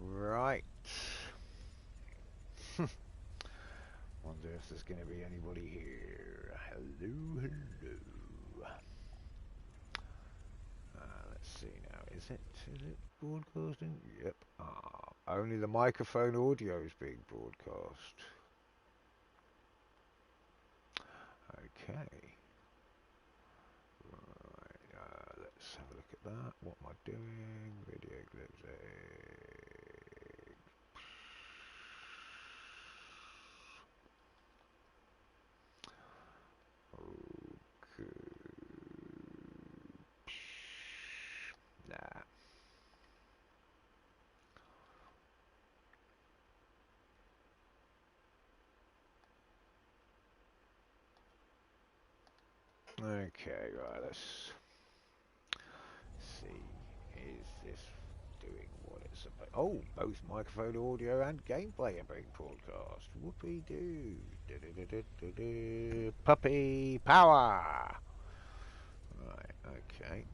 Right. Wonder if there's going to be anybody here. Hello, hello. Let's see now. Is it broadcasting? Yep. Only the microphone audio is being broadcast. Okay. Right. Let's have a look at that. What am I doing? Video clips. Okay. Nah. Okay, right, let's see. Is this doing what it's supposed? Oh, both microphone audio and gameplay are being broadcast. Whoopee-doo. Puppy power! Right, okay.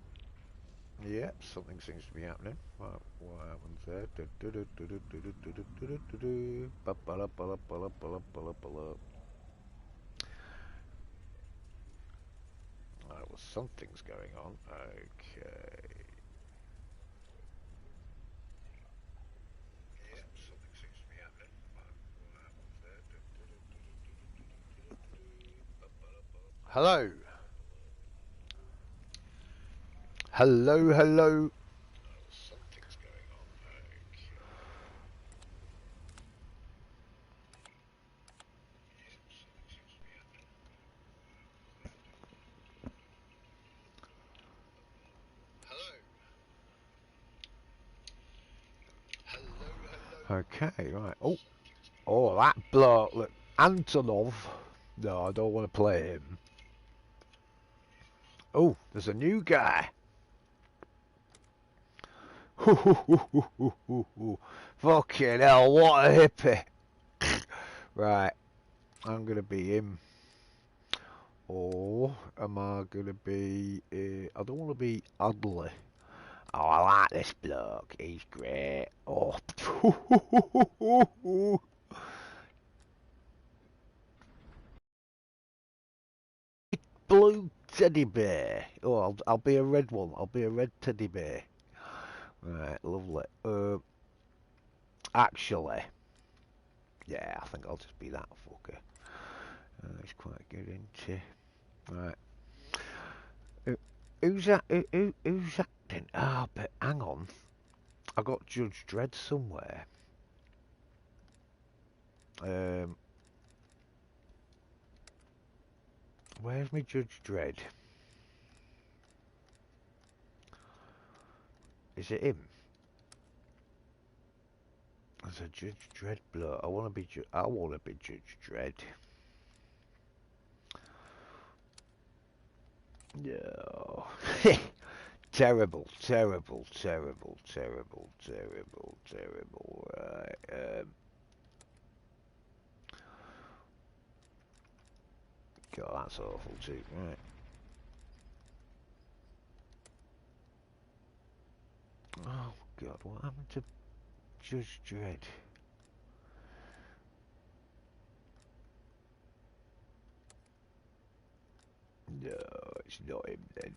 Yep, something seems to be happening. What happens there? Well, something's going on. Okay. Yep, something seems to be happening. What happens there? Hello. Hello, hello. Something's going on. Okay. Okay, right. Oh, that bloke, look, Antonov. No, I don't want to play him. Oh, there's a new guy. Fucking hell, what a hippie. Right, I'm going to be him. Or am I going to be... I don't want to be ADLER. Oh, I like this bloke. He's great. Oh. Blue teddy bear. Oh, I'll be a red one. I'll be a red teddy bear. Right, lovely. Actually, yeah, I think I'll just be that fucker. It's quite good, isn't it? Right. Who's that? Who's acting? Ah, but hang on. I got Judge Dredd somewhere. Where's my Judge Dredd? Is it him? There's a Judge Dredd bloke. I want to be Judge Dredd. No. Terrible, terrible, terrible, terrible, terrible, terrible. Right. God, that's awful too. Right. Oh God, what happened to Judge Dredd? No, it's not him then.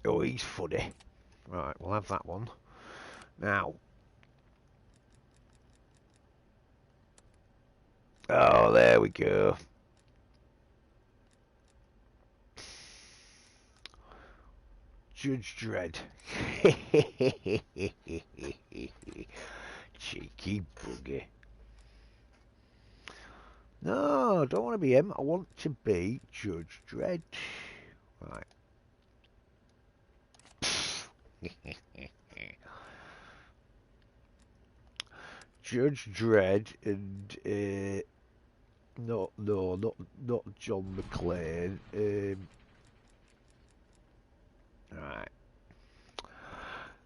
Oh, he's funny. Right, we'll have that one. Now. Oh, there we go. Judge Dredd. Cheeky bugger. No, I don't want to be him. I want to be Judge Dredd. Right. Judge Dredd and not John McClane. Right.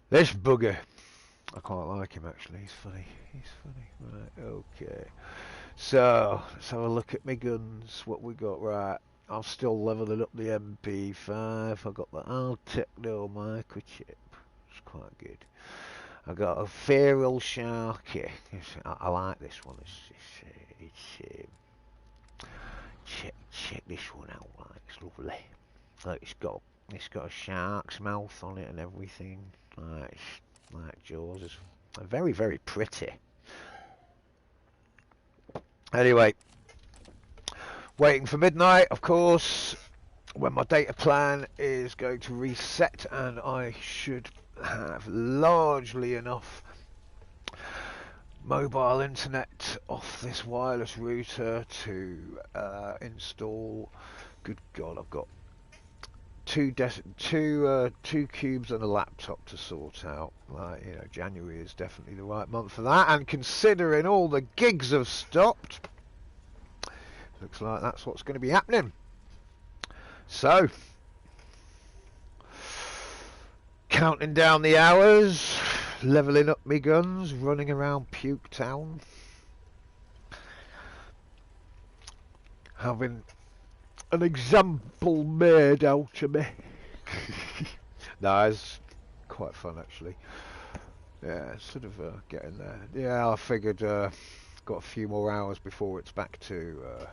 This bugger. I quite like him actually, he's funny. He's funny. Right, okay. So, let's have a look at my guns. What we got, right. I'm still leveling up the MP5. I got the Altecno microchip. It's quite good. I got a Feral Sharky. I like this one. Check this one out. Like, it's lovely. Like, it's got a shark's mouth on it and everything. Like Jaws. It's very, very pretty. Anyway, waiting for midnight, of course, when my data plan is going to reset, and I should have largely enough mobile internet off this wireless router to install. Good God, I've got two cubes and a laptop to sort out. Like, you know, January is definitely the right month for that, and considering all the gigs have stopped, looks like that's what's going to be happening. So, counting down the hours, leveling up my guns, running around PUKETOWN, having an example made out of me. No, it's quite fun actually. Yeah, sort of getting there. Yeah, I figured got a few more hours before it's back to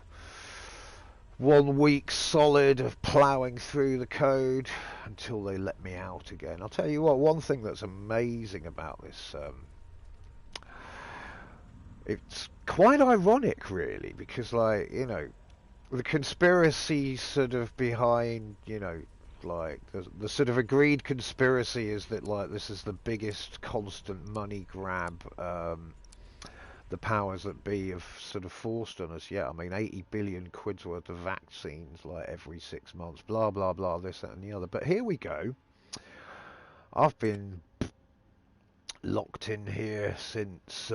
1 week solid of ploughing through the code until they let me out again. I'll tell you what, one thing that's amazing about this, it's quite ironic really, because, like, you know, the conspiracy sort of behind, you know, like the sort of agreed conspiracy is that, like, this is the biggest constant money grab the powers that be have sort of forced on us. Yeah, I mean, 80 billion quid's worth of vaccines, like, every 6 months, blah blah blah, this, that and the other. But here we go. I've been locked in here since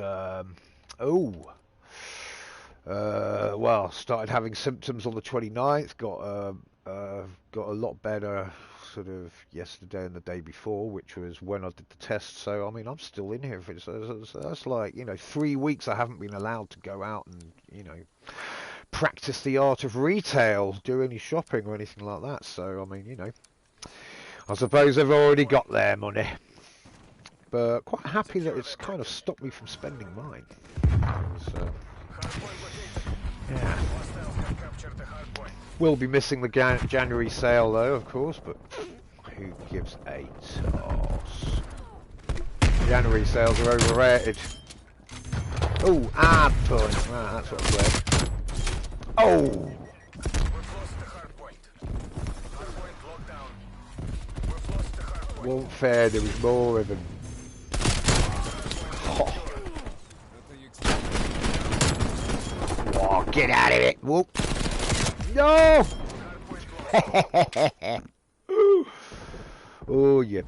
well, started having symptoms on the 29th, got a lot better sort of yesterday and the day before, which was when I did the test. So, I mean, I'm still in here. So that's like, you know, 3 weeks I haven't been allowed to go out and, you know, practice the art of retail, do any shopping or anything like that. So, I mean, you know, I suppose they've already got their money. But quite happy that it's kind of stopped me from spending mine. So, yeah. We'll be missing the January sale though, of course, but who gives a toss? January sales are overrated. Oh, point. Ah, that's what I'm playing. Oh! Won't fair, there was more of them. Oh, get out of it! Whoop! No! Oh, you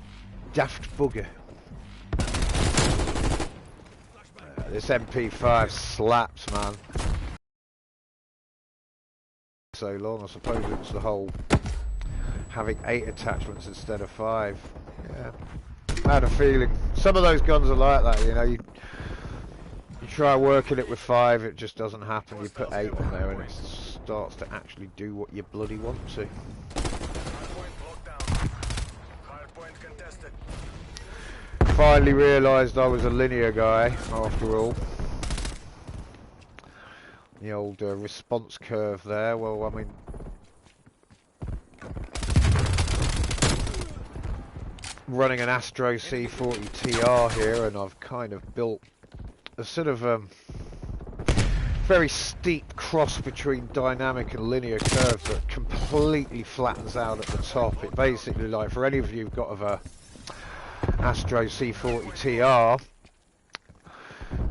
daft bugger. This MP5 slaps, man. So long, I suppose it's the whole having 8 attachments instead of 5. Yeah, I had a feeling. Some of those guns are like that, you know. You try working it with 5, it just doesn't happen. You put 8 on there and it starts to actually do what you bloody want to. Finally realised I was a linear guy after all. The old response curve there. Well, I mean, running an Astro C40 TR here, and I've kind of built a sort of very steep cross between dynamic and linear curve that completely flattens out at the top. It basically, like, for any of you who've got of a Astro C40 TR,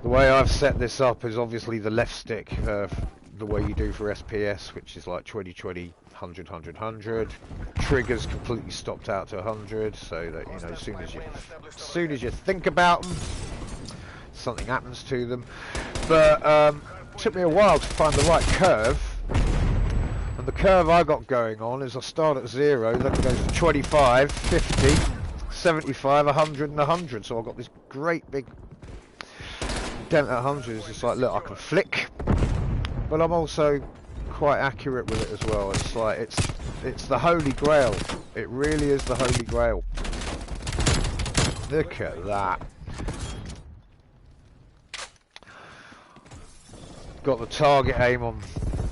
the way I've set this up is obviously the left stick, the way you do for SPS, which is like 20, 20, 100, 100, 100. Triggers completely stopped out to 100, so that, you know, as soon as you think about them, something happens to them. But it took me a while to find the right curve, And the curve I got going on is I start at 0, then it goes to 25, 50, 75, 100 and 100. So I've got this great big dent at 100. It's just like, look, I can flick, but I'm also quite accurate with it as well. It's like, it's the holy grail. It really is the holy grail. Look at that. Got the target aim on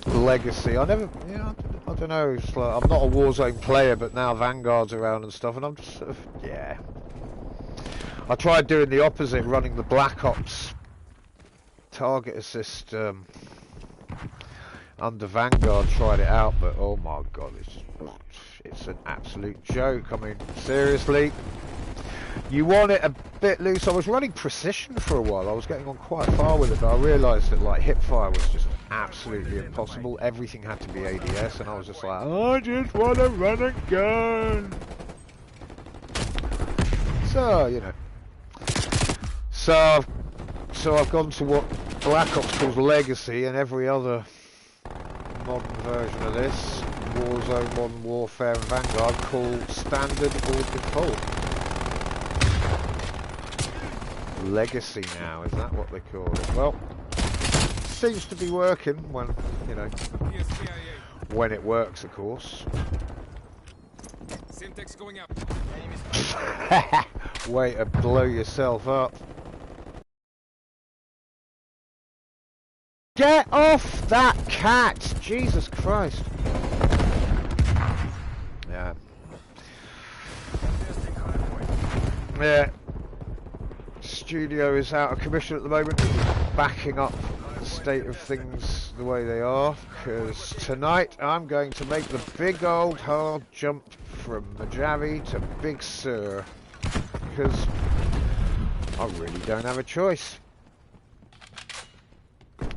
Legacy. I never, yeah, I don't know. It's like, I'm not a Warzone player, but now Vanguard's around and stuff, and I'm just sort of, yeah. I tried doing the opposite, running the Black Ops target assist under Vanguard. Tried it out, but oh my god, it's an absolute joke. I mean, seriously. You want it a bit loose. I was running precision for a while. I was getting on quite far with it, but I realised that like hipfire was just absolutely impossible. Everything had to be ADS, and I was just like, I just want to run a gun. So you know, so I've gone to what Black Ops calls Legacy, and every other modern version of this, Warzone, Modern Warfare, and Vanguard, call standard or default. Legacy now, is that what they call it? Well, seems to be working when, you know, when it works, of course. Going up. Way to blow yourself up. Get off that cat! Jesus Christ. Yeah. Yeah. Studio is out of commission at the moment, backing up the state of things the way they are, because tonight I'm going to make the big old hard jump from Mojave to Big Sur, because I really don't have a choice.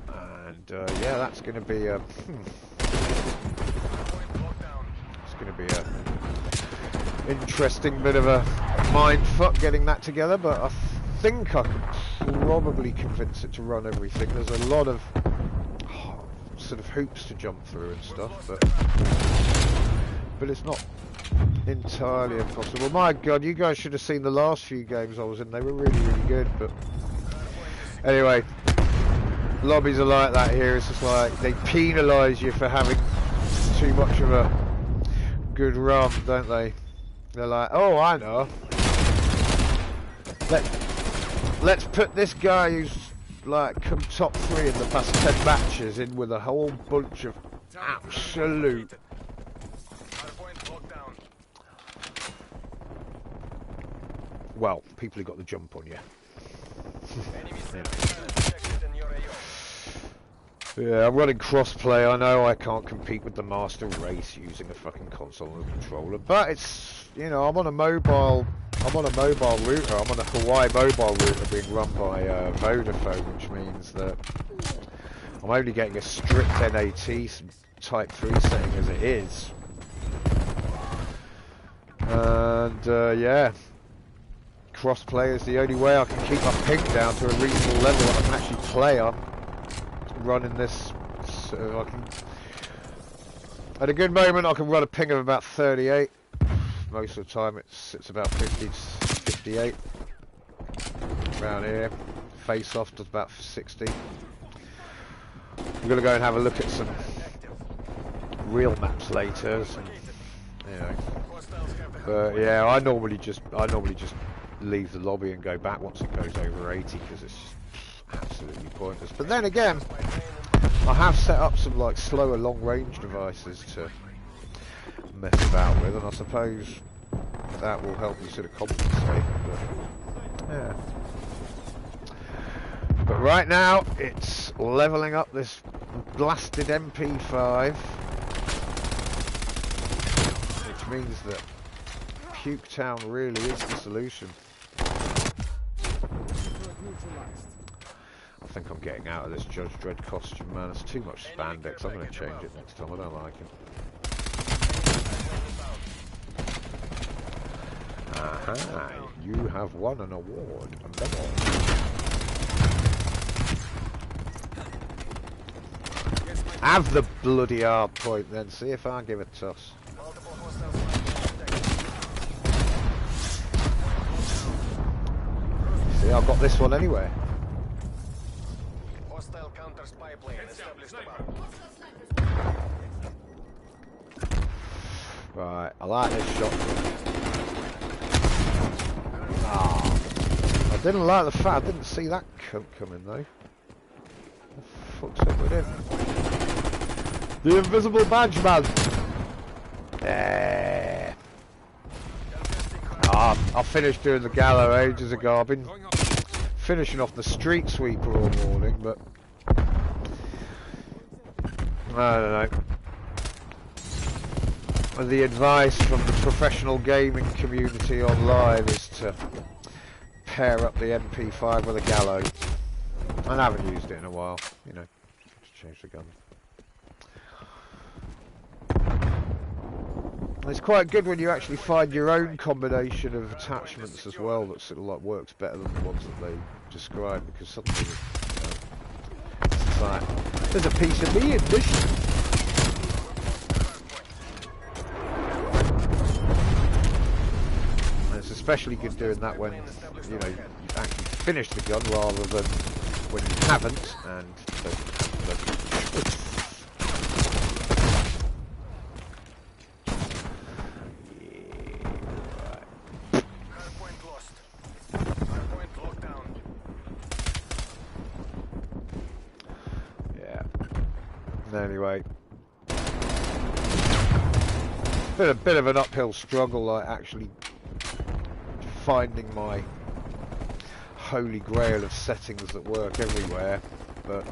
And yeah, that's going to be a it's going to be a interesting bit of a mind fuck getting that together, but I think I can probably convince it to run everything. There's a lot of sort of hoops to jump through and stuff, but it's not entirely impossible. My god, you guys should have seen the last few games I was in. They were really, really good, but anyway, lobbies are like that here. It's just like they penalise you for having too much of a good run, don't they? They're like, oh, I know. Let's put this guy who's like come top 3 in the past 10 matches in with a whole bunch of absolute. Well, people who got the jump on you. Yeah, I'm running crossplay. I know I can't compete with the master race using a fucking console and a controller, but it's, you know, I'm on a mobile router. I'm on a Hawaii mobile router being run by Vodafone, which means that I'm only getting a strict NAT Type 3 setting as it is. And yeah, crossplay is the only way I can keep my ping down to a reasonable level that I can actually play on. Running this, so I can, at a good moment I can run a ping of about 38. Most of the time it's about 50 to 58 around here. Face off does about 60. I'm gonna go and have a look at some real maps later, you know. But yeah, I normally just leave the lobby and go back once it goes over 80, because it's absolutely pointless. But then again, I have set up some like slower long range devices to mess about with, and I suppose that will help me sort of compensate. But yeah. But right now it's leveling up this blasted MP5, which means that PUKETOWN really is the solution. I think I'm getting out of this Judge Dredd costume, man. It's too much spandex. I'm going to change it next time. I don't like it. Aha! You have won an award. A medal. Have the bloody hard point then, see if I give a toss. See, I've got this one anyway. Hostile counter spy plane established above. Right, I like this shot. Ah, I didn't like the fact I didn't see that cunt coming though. What the fuck's up with him? The invisible badge man! Yeah. Ah, I finished doing the gallow ages ago. I've been finishing off the street sweeper all morning, but I don't know. The advice from the professional gaming community online is to pair up the MP5 with a gallow. And I haven't used it in a while, you know, to change the gun. It's quite good when you actually find your own combination of attachments as well that sort of like works better than the ones that they describe, because suddenly it's like, there's a piece of me in this. And it's especially good doing that when, you know, you've actually finished the gun rather than when you haven't, and anyway, been a bit of an uphill struggle, like actually finding my holy grail of settings that work everywhere, but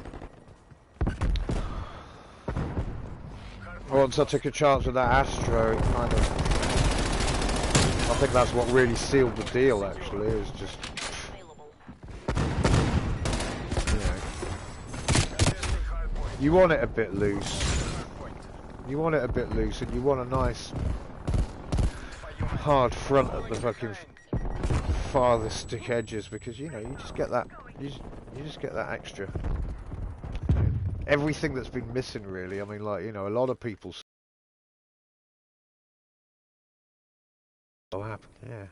once I took a chance with that Astro, it kind of, I think that's what really sealed the deal actually, is just, you want it a bit loose. You want it a bit loose, and you want a nice hard front at the fucking farthest stick edges, because you know you just get that. You just get that extra. Everything that's been missing, really. I mean, like, you know, a lot of people. Oh, happen, yeah.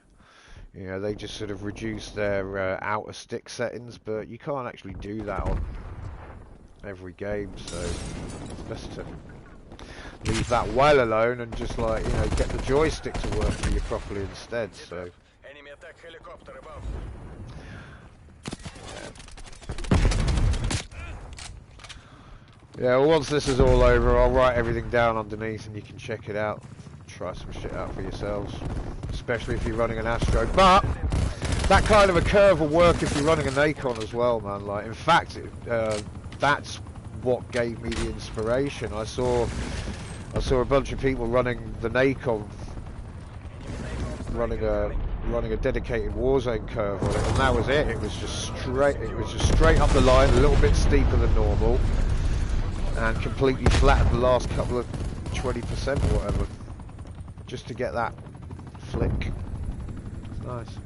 You know, they just sort of reduce their outer stick settings, but you can't actually do that on every game, so it's best to leave that well alone and just, like, you know, get the joystick to work for you properly instead. So enemy attack helicopter above. Yeah, well, once this is all over, I'll write everything down underneath and you can check it out. Try some shit out for yourselves, especially if you're running an Astro. But that kind of a curve will work if you're running a Nacon as well, man. Like, in fact, that's what gave me the inspiration. I saw a bunch of people running the Nacon, running a dedicated Warzone curve on it, and that was it. It was just straight. It was just straight up the line, a little bit steeper than normal, and completely flat at the last couple of 20% or whatever, just to get that flick. It's nice.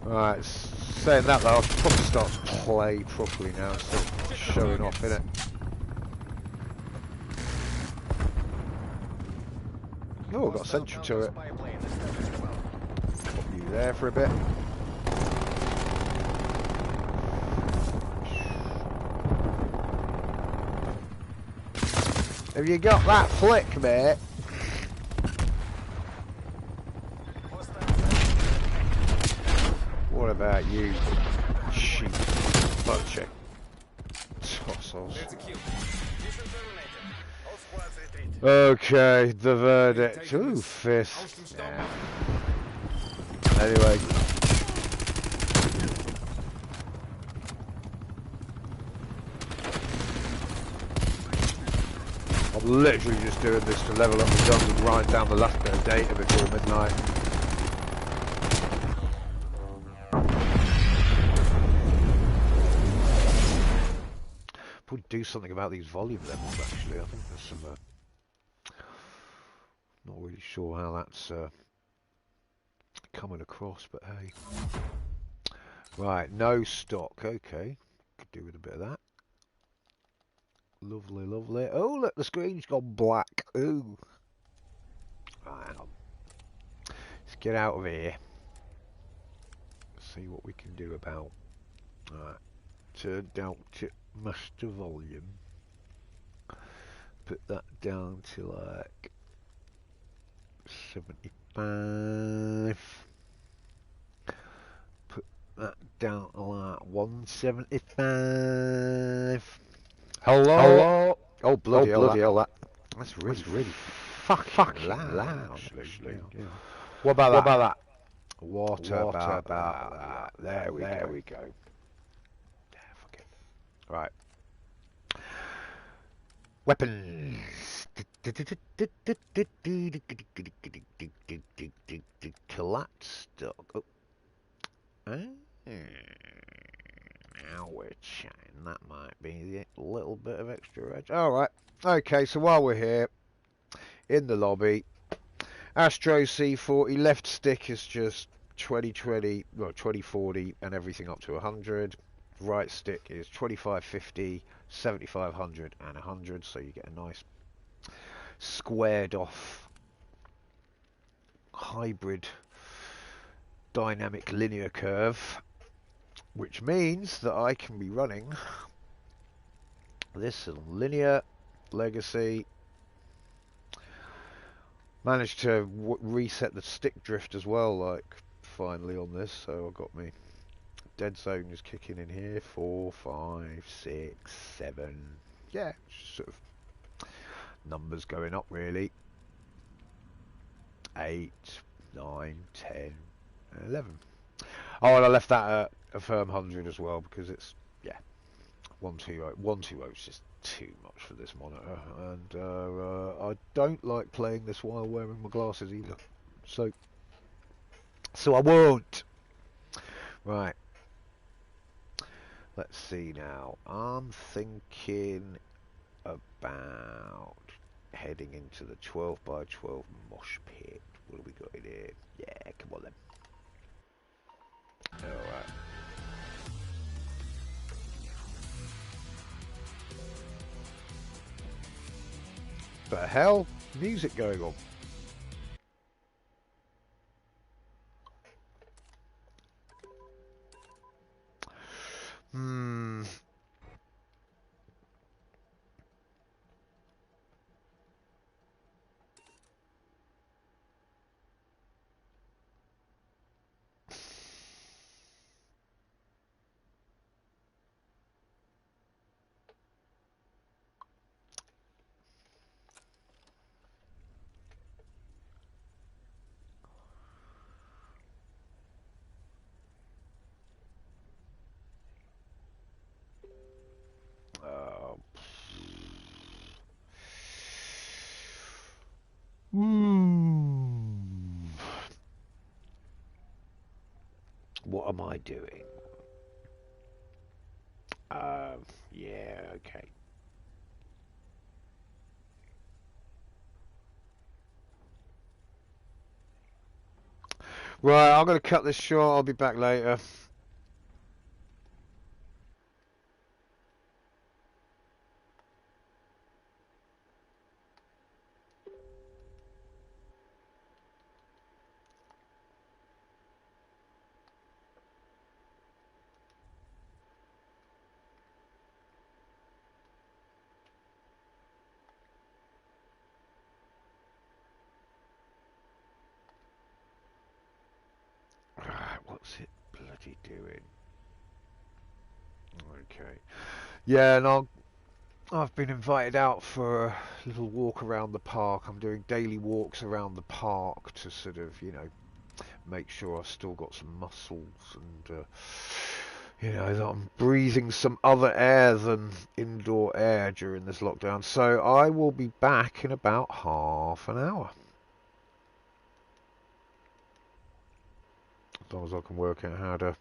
Alright, saying that though, I'll probably start to play properly now instead of showing off, innit? Oh, I've got a sentry turret. Pop you there for a bit. Have you got that flick, mate? What about you, cheap bunch of tossels? Okay, the verdict. Ooh, fifth. Yeah. Anyway. I'm literally just doing this to level up the guns and grind down the last bit of data before midnight. Probably do something about these volume levels actually. I think there's some... not really sure how that's coming across, but hey. Right, no stock. Okay, could do with a bit of that. Lovely, lovely. Oh, look, the screen's gone black. Ooh. Right, hang on. Let's get out of here. See what we can do about. Alright. Turn down to master volume. Put that down to like 75. Put that down to like 175. Hello? Hello? Oh, bloody hell, that's really fucking loud, actually. Yeah. What about that? What about that? There we go. Yeah, fuck it. Right. Weapons. Collapse stock. Oh. Now we're chatting. That might be a little bit of extra edge. Alright. Okay, so while we're here, in the lobby, Astro C40, left stick is just 2020, well 2040 and everything up to 100. Right stick is 2550, 7500 and 100, so you get a nice squared off hybrid dynamic linear curve, which means that I can be running this linear legacy. Managed to reset the stick drift as well, like finally on this, so I've got me dead zone is kicking in here. 4, 5, 6, 7. Yeah, sort of numbers going up really. 8, 9, 10, 11. Oh, and I left that at a firm 100 as well because it's, yeah, 120 is just too much for this monitor, and I don't like playing this while wearing my glasses either, so I won't. Right, let's see now. I'm thinking about heading into the 12 by 12 mosh pit. What have we got in here? Yeah, come on then. Alright. The hell? Music going on. What am I doing? Yeah, okay. Right, I'm going to cut this short. I'll be back later. What's it bloody doing? Okay. Yeah, and I've been invited out for a little walk around the park. I'm doing daily walks around the park to sort of, you know, make sure I've still got some muscles and, you know, that I'm breathing some other air than indoor air during this lockdown. So I will be back in about half an hour. As long as I can work out how to